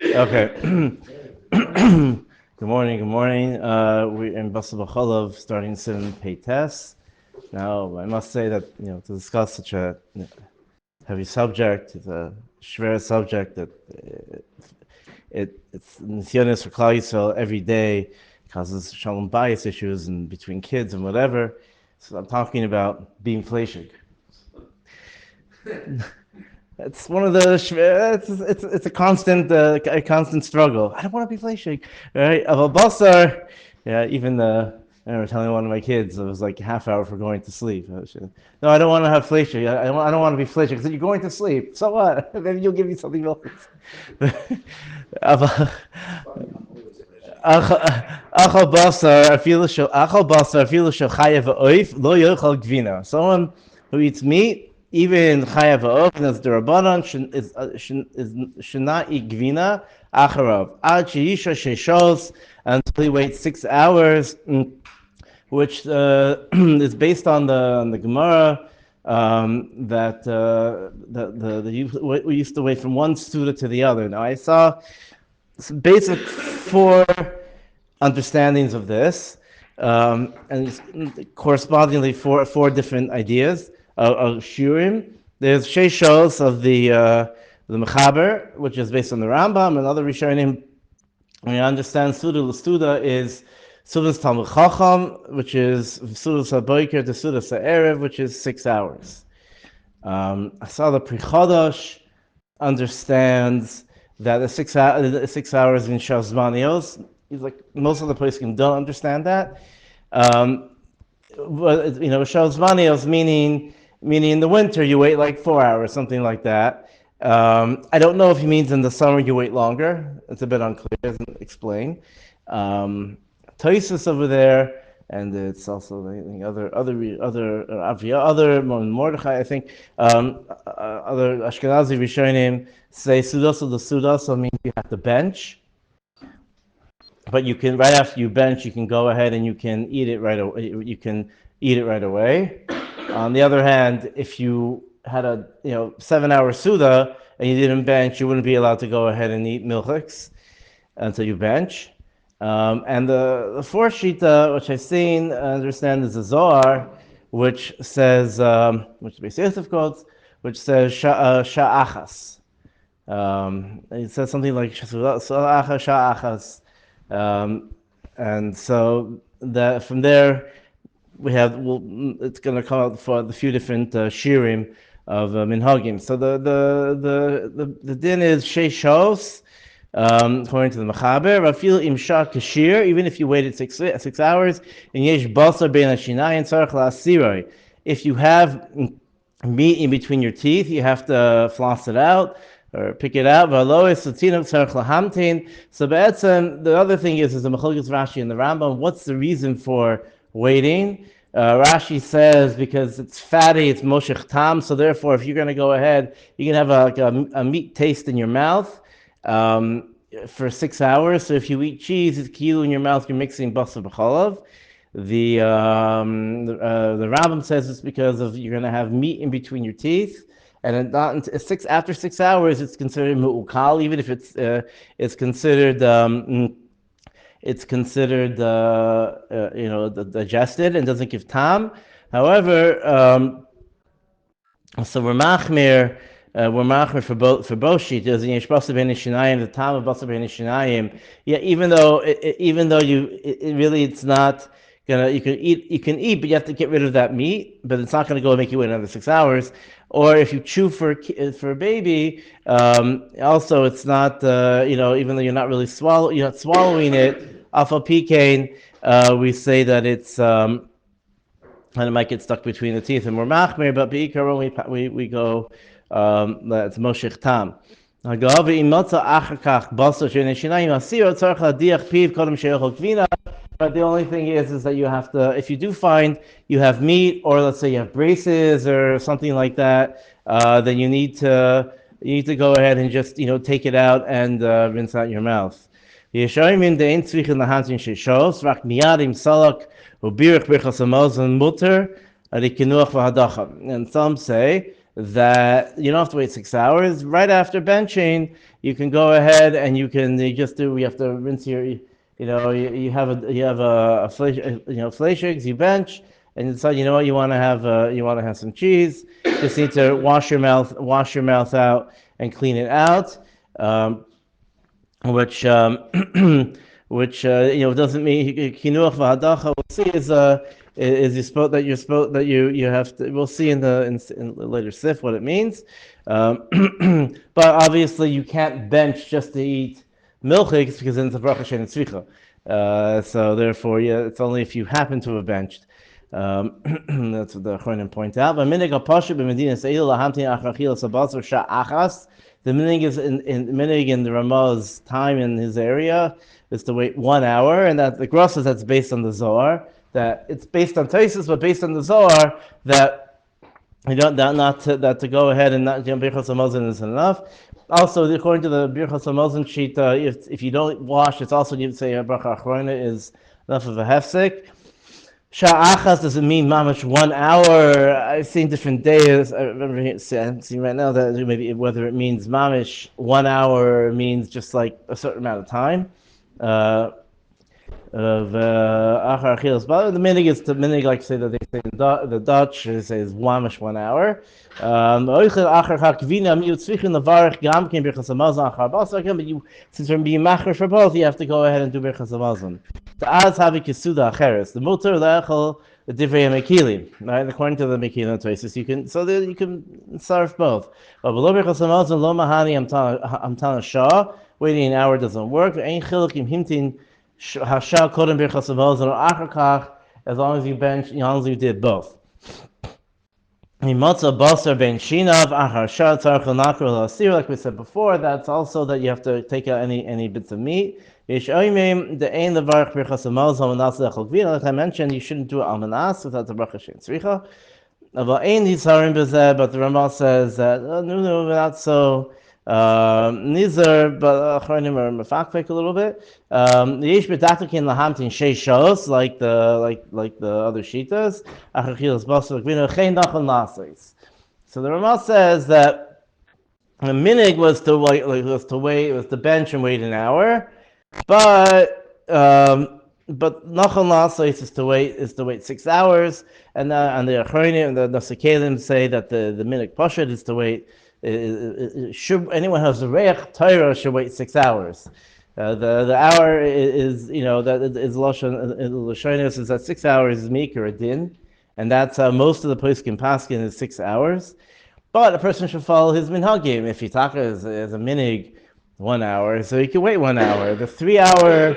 Okay. Good morning. We're in Basel B'Cholov, starting Sin Pei Test. Now, I must say that to discuss such a heavy subject, it's a schwer subject that it's Nisyonis for Klal Yisrael every day causes shalom bias issues and between kids and whatever. So I'm talking about being fleshig. It's one of the it's a constant struggle. I don't want to be fleshig, right? Aval basar, yeah. Even I remember telling one of my kids it was like a half hour for going to sleep. No, I don't want to have fleshig. I don't want to be fleshig. I said you're going to sleep. So what? Maybe you'll give me something else. Achal basar afilu shel chayav v'oif lo yochal gvina. Someone who eats meat, even chayav v'oif, that's the rabbanon, should not eat gvina acharav ad sheisha sheshos, until he waits 6 hours, which is based on the Gemara that we used to wait from one Suda to the other. Now I saw some basic 4 understandings of this, and correspondingly 4 different ideas of Shurim. There's Sheshos of the Mechaber, which is based on the Rambam, and other Rishonim. We understand Suda L'Suda is Sudas Talmud Chacham, which is Sudas HaBoiker to Sudas HaErev, which is 6 hours. I saw the Pri Chodosh understands that the 6 hours in Shal Zmanios. He's like, most of the poskim don't understand that. But Shal Zmanios meaning in the winter you wait like 4 hours, something like that. I don't know if he means in the summer you wait longer. It's a bit unclear, it doesn't explain. Toisus over there, and it's also other Mordechai, I think, other Ashkenazi Rishonim say Sudaso the Sudaso means you have to bench, but you can, right after you bench, you can go ahead and you can eat it right away. On the other hand, if you had a 7-hour Suda and you didn't bench, you wouldn't be allowed to go ahead and eat milchiks until you bench. And the 4th shita, which I've seen, understand is the Zohar, which says, which the Beis Yosef quotes, which says sha'achas. It says something like sha'achas. And so that from there we have, it's going to come out for the few different shirim of minhagim. So the din is sheishos. According to the Mechaber, Rafil imsha kashir, even if you waited 6 hours, and yesh basar bein hashinayim tzarich la'asiroi. If you have meat in between your teeth, you have to floss it out or pick it out. V'alois sutinam tzarich lahamtin. So the other thing is the Mechalokes Rashi and the Rambam. What's the reason for waiting? Rashi says because it's fatty, it's moshech tam. So therefore, if you're going to go ahead, you can have a meat taste in your mouth. For 6 hours. So if you eat cheese, it's kilo in your mouth, you're mixing basar b'chalav. The Rambam says it's because of you're going to have meat in between your teeth, and after 6 hours, it's considered mu'ukal, even if it's considered digested and doesn't give tam. However, so we're machmir for both shitas. Yesh basar bein hashinayim, the tam of basar bein hashinayim. Yeah, even though it's not gonna. You can eat, but you have to get rid of that meat. But it's not gonna go and make you wait another 6 hours. Or if you chew for a baby, also it's not. Even though you're not swallowing it. Alpha pikain, we say that it's. And it might get stuck between the teeth, and we're machmir. But beikar when we go. That's moshech tam. But the only thing is that you have to, if you do find you have meat, or let's say you have braces or something like that, then you need to go ahead and just take it out and rinse out your mouth. And some say that you don't have to wait 6 hours. Right after benching, you can go ahead and you have to rinse you have a flakes, you bench, and you decide, you want to have some cheese. Just need to wash your mouth out and clean it out. Which which doesn't mean kinuach v'hadacha. We'll see is you spoke that you're supposed that you have to. We'll see in in later sif what it means. But obviously you can't bench just to eat milchiks because then it's a bracha shein tzricha. So therefore, yeah, it's only if you happen to have benched. That's what the Achronim point out. But minig apashu b'medina seil lahamtin achachil sabasur sha'achas. The minig is in the Ramah's time in his area is to wait 1 hour, and that the Gross says that's based on the Zohar. That it's based on Taisus, but based on the Zohar that you don't that to go ahead and not Birchas Hamazon isn't enough. Also, according to the Birchas Hamazon sheet, if you don't wash, it's also you say a bracha achrona is enough of a hefsek. Sha'achas doesn't mean mamash 1 hour. I've seen different days. I remember seeing right now that maybe whether it means mamish 1 hour means just like a certain amount of time. Of achar achilas. But the minig is the minig, like say that they say in the Dutch, they say is mamish 1 hour. But since you're being machar for both, you have to go ahead and do birchas hamazon. The az havi kesuda acheres. The mutar leachol the divrei mekilim. Right, according to the mekilim traces, you can serve both. But below birchas hamazon lo mahani amtana shah. Waiting an hour doesn't work. Ein chiluk im himtin hashah kodem birchas hamazon or achar kach. As long as you bench, as long as you did both. Like we said before, that's also that you have to take out any bits of meat. Like I mentioned, you shouldn't do it al manas without the bracha shein tzricha. But the Ramah says that no, not so. Nizar, but Achronim are mefakfek a little bit. Yesh b'datakin lahamtin sheish shos, like the other shitas. Achachilas basar gvino chein nachon lasis. So the Ramah says that the minig was to bench and wait an hour, but nachon lasis is to wait 6 hours, and the Achronim and the Nasikelim say that the minig pashut is to wait. Should anyone who has a reich Torah should wait 6 hours. The hour is that is Lashon is that 6 hours is meek or a din, and that's how most of the poskim paskin is 6 hours. But a person should follow his minhagim. If he taka is a minig 1 hour, so he can wait 1 hour. The 3 hour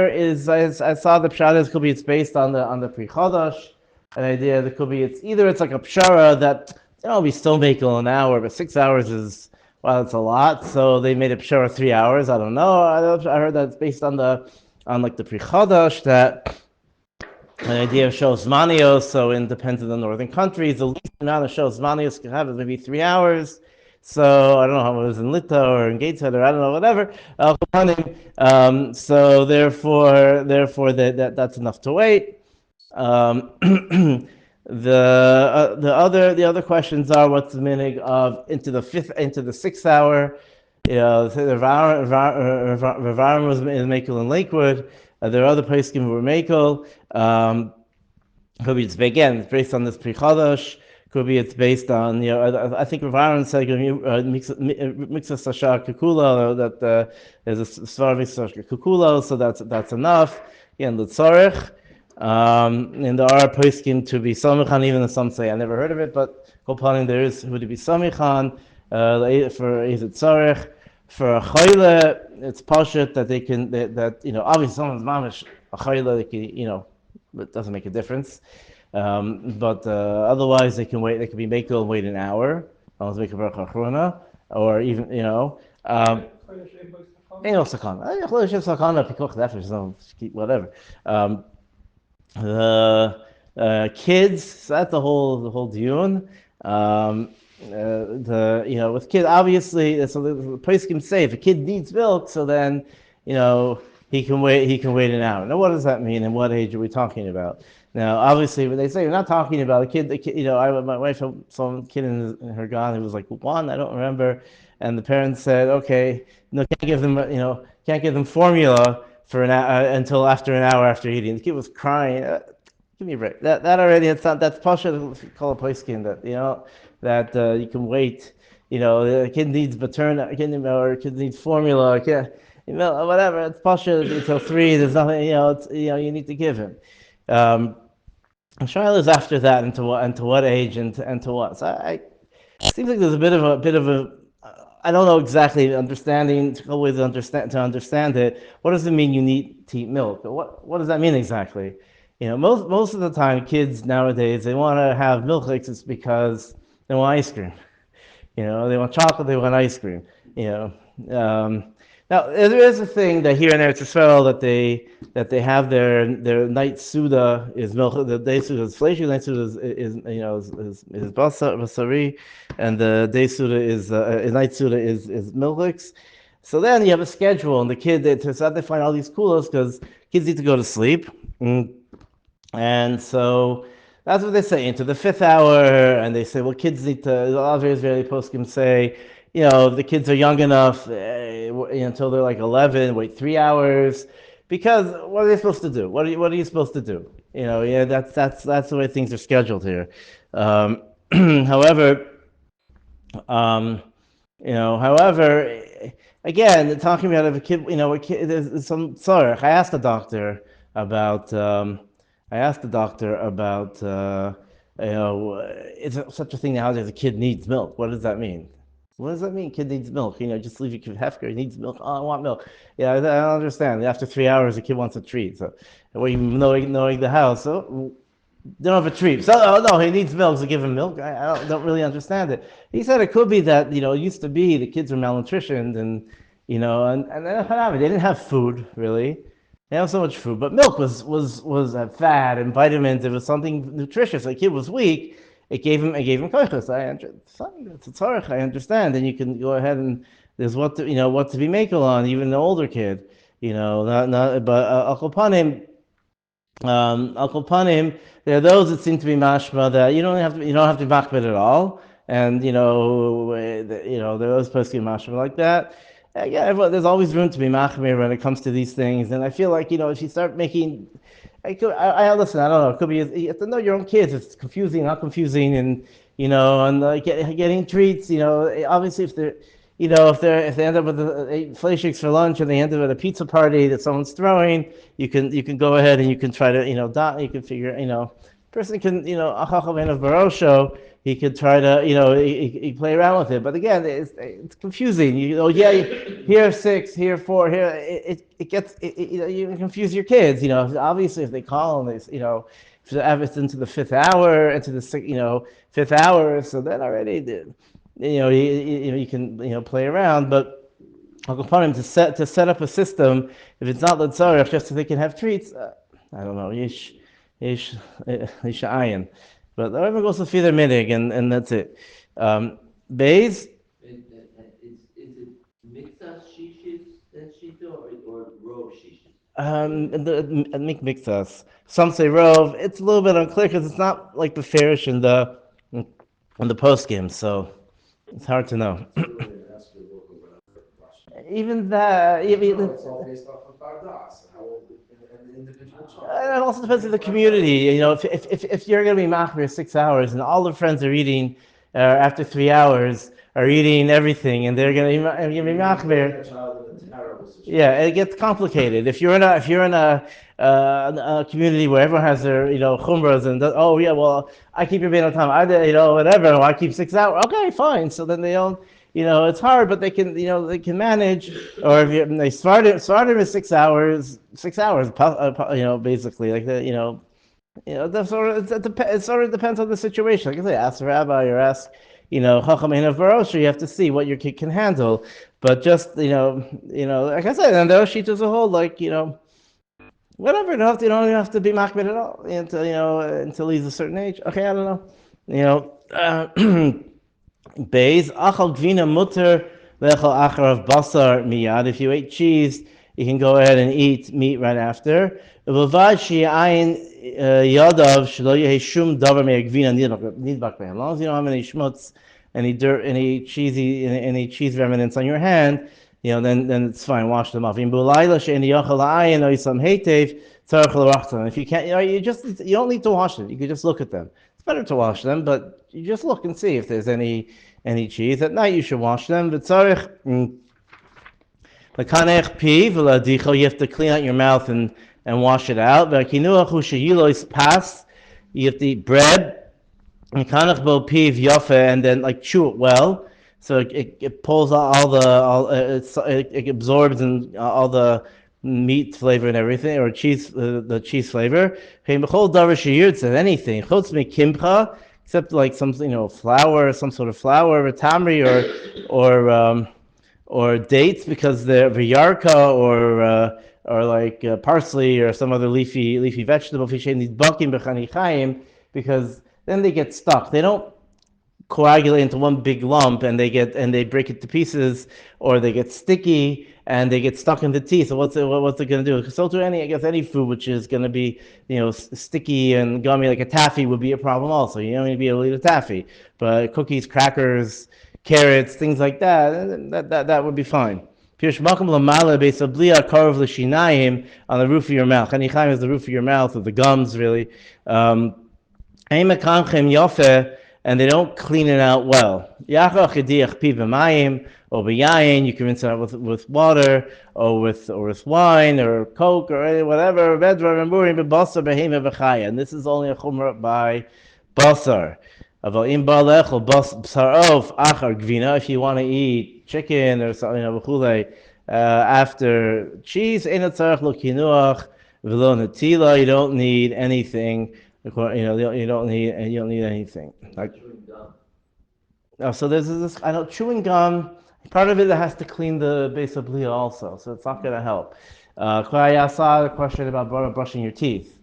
is I saw the pshat could be it's based on the pre chodesh, an idea that could be it's like a pshara that. We still make an hour, but 6 hours is, it's a lot. So they made a pshara 3 hours. I don't know. I heard that it's based on the pre chodesh that an idea of shows manios. So it depends on the northern countries. The least amount of shows manios can have is maybe 3 hours. So I don't know how it was in Lita or in Gateshead or I don't know, whatever. So therefore that's enough to wait. The other questions are what's the meaning of into the 6th hour. The Ravarim was Mekel in Lakewood. There are other places who were Mekel. Could be it's based on this Pri Chodesh. Could be it's based on I think Ravarim said Mixas Sashar Kukula that there's a Svar Mixas Kukula, so that's enough. Again, the Tzorich. And there are poskim to be samichan, even some say I never heard of it, but Kopanim there is who to be samichan for Ezet Tzarech. For a chayle, it's pashut that they can obviously someone's mamish a chayle, it doesn't make a difference. But otherwise they can wait. They can be makel and wait an hour. Almost make a bracha achrona, or even whatever. The kids, so that's the whole diyun. With kids, obviously, so the place can say if a kid needs milk, so then he can wait an hour. Now, what does that mean, and what age are we talking about? Now, obviously, when they say you're not talking about a kid, my wife saw a kid in her gone. He was like one, I don't remember, and the parents said, okay, no, can't give them formula for until after an hour after eating. The kid was crying. Give me a break. That already, it's not, that's pasha to call a place skin that that you can wait. The kid needs maternal, or kid needs formula. Whatever. It's pasha until 3. There's nothing. You need to give him. Um, Shaila is after that, and to what age, and to what. So it seems like there's a bit of a I don't know exactly understanding always to understand it. What does it mean you need to eat milk? What does that mean exactly? Most of the time, kids nowadays they want to have milkshakes. It's because they want ice cream. They want chocolate, they want ice cream. You know. Now there is a thing that here in Eretz Yisrael that they have their night suda is milk. The day suda is fleishy. Night suda is basari, and the day suda is night suda is milks. So then you have a schedule, and the kid they find all these kulas because kids need to go to sleep. And so that's what they say into the 5th hour, and they say, well, kids need to. A lot of Israeli poskim say, the kids are young enough until they're like 11, wait 3 hours, because what are they supposed to do? What are you supposed to do? Yeah, that's the way things are scheduled here. However, um, however, again, talking about if a kid, there's some tzarech. About. I asked the doctor about, is there such a thing nowadays? A kid needs milk. What does that mean? What does that mean? Kid needs milk. Just leave your kid hefker. He needs milk. Oh, I want milk. Yeah, I don't understand. After 3 hours, the kid wants a treat. So, well, knowing the house, so they don't have a treat. So, oh no, he needs milk. So give him milk. I don't really understand it. He said it could be that it used to be the kids were malnutritioned, and they didn't have food really. They didn't have so much food, but milk was fat and vitamins. It was something nutritious. The kid was weak. It gave him koichas. It's a tzarech. I understand, and you can go ahead and there's what to be makel on, even the older kid. Not but Al Panim, there are those that seem to be mashma that you don't have to be machbet at all, and there are those poskim mashma like that. Yeah, there's always room to be machmir when it comes to these things, and I feel like if you start making, listen. I don't know. It could be you have to know your own kids. It's confusing, not confusing, and getting treats. Obviously if they end up with fleischiks for lunch and they end up at a pizza party that someone's throwing, you can go ahead and you can try to you can figure person can achachavin of barosho. He could try to he play around with it, but again it's confusing. Here 6, here 4, here it gets you confuse your kids. Obviously if they call and they if it's into the 5th hour, into the 5th hour, so then already you can play around, but I'll upon him to set up a system. If it's not l'tzarech, just so they can have treats, I don't know. Yesh ayin, but everyone goes to feed their minig, and that's it. Beis. Is it mixas shishis that shita or rov shishis? Make mixas. Some say rov. It's a little bit unclear because it's not like the farish in the post game, so it's hard to know. Even that, It's all based off of Bardas and how an individual child. it also depends on the community. If you're going to be machmir 6 hours and all the friends are eating after 3 hours are eating everything and they're going to be machmir. Yeah, it gets complicated. If you're in a community where everyone has their chumras and oh yeah, well I keep your bein on time. Whatever. Well, I keep 6 hours. Okay, fine. So then they don't. It's hard, but they can manage. Or if they started with 6 hours, basically like that. That's it sort of depends on the situation. Like I say, ask the rabbi or ask, Chacham Einav Barosha. You have to see what your kid can handle. But just like I said, and those sheets as a whole, like whatever. You don't even have to be machmir at all until he's a certain age. Okay, I don't know. Beis achal gvina mutter v'echal acharav basar miyad. If you ate cheese, you can go ahead and eat meat right after. As long as you don't have any schmutz, any dirt, any cheese remnants on your hand, then it's fine. Wash them off. If you can't, you don't need to wash it. You can just look at them. It's better to wash them, but you just look and see if there's any cheese. At night you should wash them. You have to clean out your mouth and wash it out. You have to eat bread and then chew it well, so it pulls out it absorbs and all the meat flavor and everything, or cheese, the cheese flavor. Says anything except some flour, some sort of flour, tamri, or dates, because they're v'yarka, or parsley or some other leafy vegetable. Because then they get stuck. They don't coagulate into one big lump, and they break it to pieces, or they get sticky and they get stuck in the teeth. So what's it going to do? So to any food which is going to be sticky and gummy, like a taffy would be a problem also. You don't need to be able to eat a taffy, but cookies, crackers, carrots, things like that would be fine. On the roof of your mouth. Chanichaim is the roof of your mouth, or the gums, really. And they don't clean it out well. You can rinse it out with water, or with wine, or Coke, or whatever. And this is only a chumrah by basar. If you want to eat chicken or something, after cheese, you don't need anything. You don't need anything. So there's this. I know chewing gum. Part of it has to clean the base of blia also, so it's not going to help. I saw a question about brushing your teeth.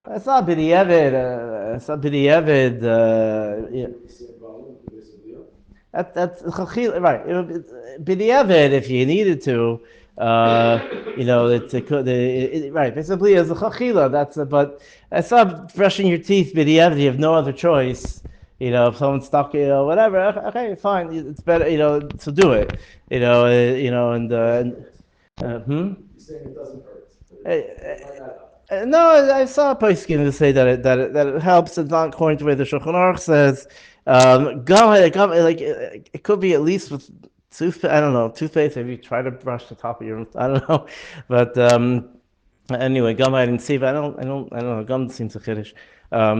It's not b'di'evid. It's not b'di'evid. That's right. B'di'evid, if you needed to, right. Basically, it's a chachila. But it's not brushing your teeth b'di'evid. You have no other choice. If someone's stuck, whatever. Okay, fine. It's better, to do it. You're saying it doesn't hurt. No, I saw a postskin to say that it helps. It's not according to the way the Shulchan Aruch says. Gum, it could be at least with toothpaste. I don't know, toothpaste. Maybe try to brush the top of your. I don't know, but anyway, gum I didn't see. But I don't know. Gum seems a chiddush. There are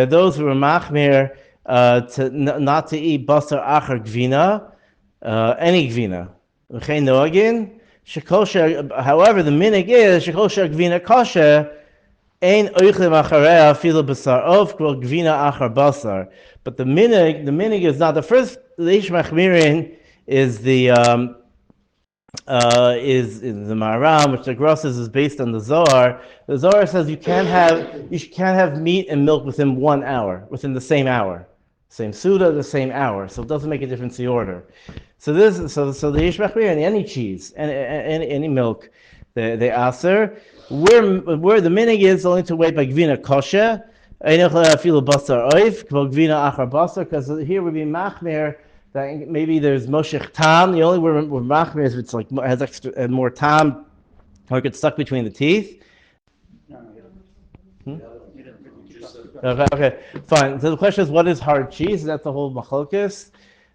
those who are machmir not to eat basar achar gvina, any gvina. However, the minig is shekosher gvina kosher ein oichlim achareh afilu basar of gvina achar basar. But the minig is not the first. The ish machmirin is the Maharam, which the Grosses is based on the Zohar. The Zohar says you can't have meat and milk within 1 hour, within the same hour, same suda, the same hour. So it doesn't make a difference the order. So the Yishmach and any cheese, any milk, they aser. Where the minig is only to wait by gvina kosher. Because here would be machmer. That maybe there's moshech tam. The only word we're machmer is if it's has extra more tam, or it gets stuck between the teeth. Okay, fine. So the question is, what is hard cheese? That's the whole machlokes.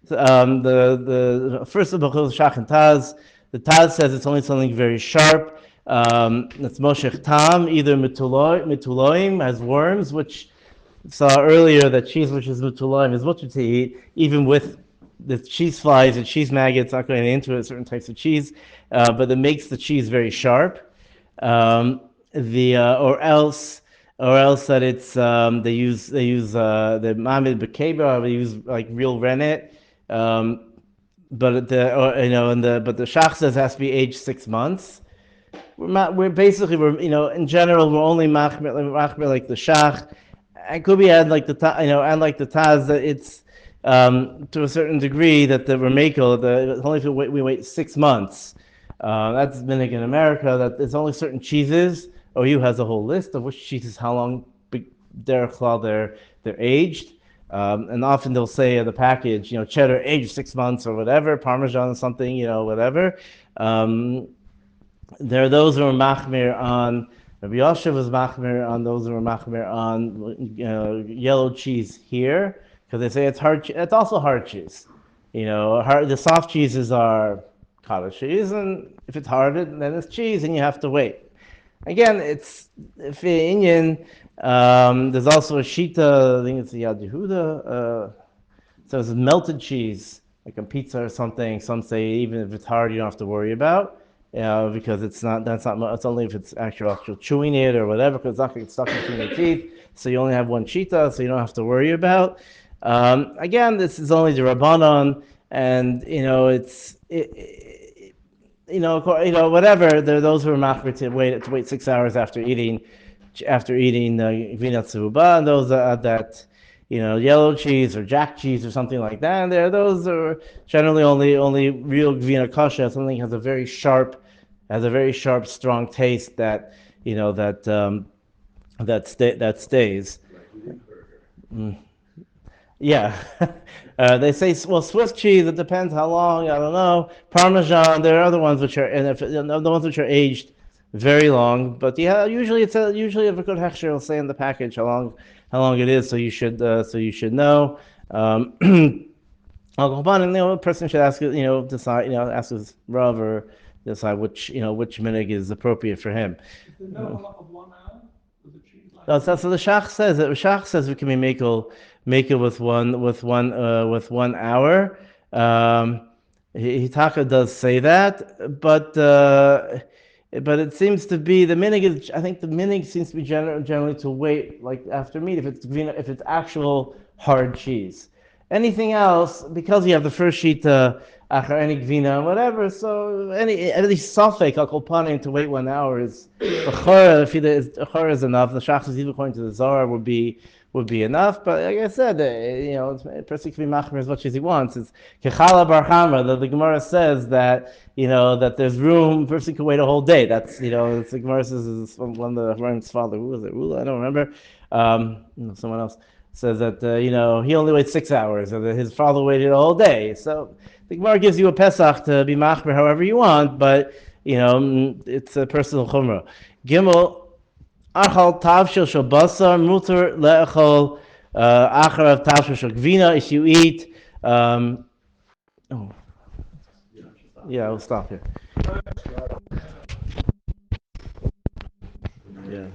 The first of the Shach and Taz. The Taz says it's only something very sharp. It's moshech tam, either mituloim has worms, which saw earlier that cheese which is mituloim is mutter to eat, even with the cheese flies and cheese maggots. Not going into it, certain types of cheese, but it makes the cheese very sharp. Or else that it's they use the mamid bekeba, they use like real rennet. But the shach says it has to be aged 6 months. We're basically in general we're only machmer like the shach. It could be and like the Taz that it's to a certain degree that the Rameko, only if we wait 6 months. That's been in America, that there's only certain cheeses. OU has a whole list of which cheeses, how long they're aged. And often they'll say in the package, cheddar aged 6 months or whatever, Parmesan something, whatever. There are those who are machmir on. Rabbi Yosef was machmir on those who are machmir on yellow cheese here because they say it's hard. It's also hard cheese. The soft cheeses are cottage cheese, and if it's hard, then it's cheese, and you have to wait. Again, it's if in Indian. There's also a shita. I think it's the Yad Yehuda. So it's melted cheese, like on pizza or something. Some say even if it's hard, you don't have to worry about, because it's not. That's not. It's only if it's actual chewing it or whatever, because it's not going to get stuck between your teeth. So you only have one shita, so you don't have to worry about. Again, this is only the rabbanon, and whatever. There are those who are machmir to wait 6 hours after eating gvina tzuba, and those that yellow cheese or jack cheese or something like that. And those are generally only real gvina kasha. Something has a very sharp, strong taste that that stays. Mm. Yeah. They say, well, Swiss cheese, it depends how long, I don't know. Parmesan, there are other ones which are, and if, the ones which are aged very long, but yeah, usually usually if a good hechsher will say in the package how long it is, so you should know. A person should decide, ask his rav or decide which minig is appropriate for him. Is there no of 1 hour with the cheese like No, so the Shach says we can be make it with one hour. Hitaka does say that, but it seems to be the minig is. I think the minig seems to be generally to wait like after meat if it's actual hard cheese. Anything else, because you have the first sheet achar any gvina whatever, so at least safek akolpanim to wait 1 hour is achara is enough. The shachas even according to the Zohar would be enough. But like I said, a person can be machmir as much as he wants. It's kechala bar chamra. The Gemara says that that there's room. A person can wait a whole day. That's the Gemara says is one of the Haran's father. Who was it? Ula? I don't remember. Someone else says that he only waits 6 hours, or that his father waited a whole day. So the Gemara gives you a Pesach to be machmir however you want, but it's a personal chumrah. Gimel. Achal tavshil shel basar muter le'echol acharav tavshil shel gvina. If you eat, yeah, we'll stop here. Yeah.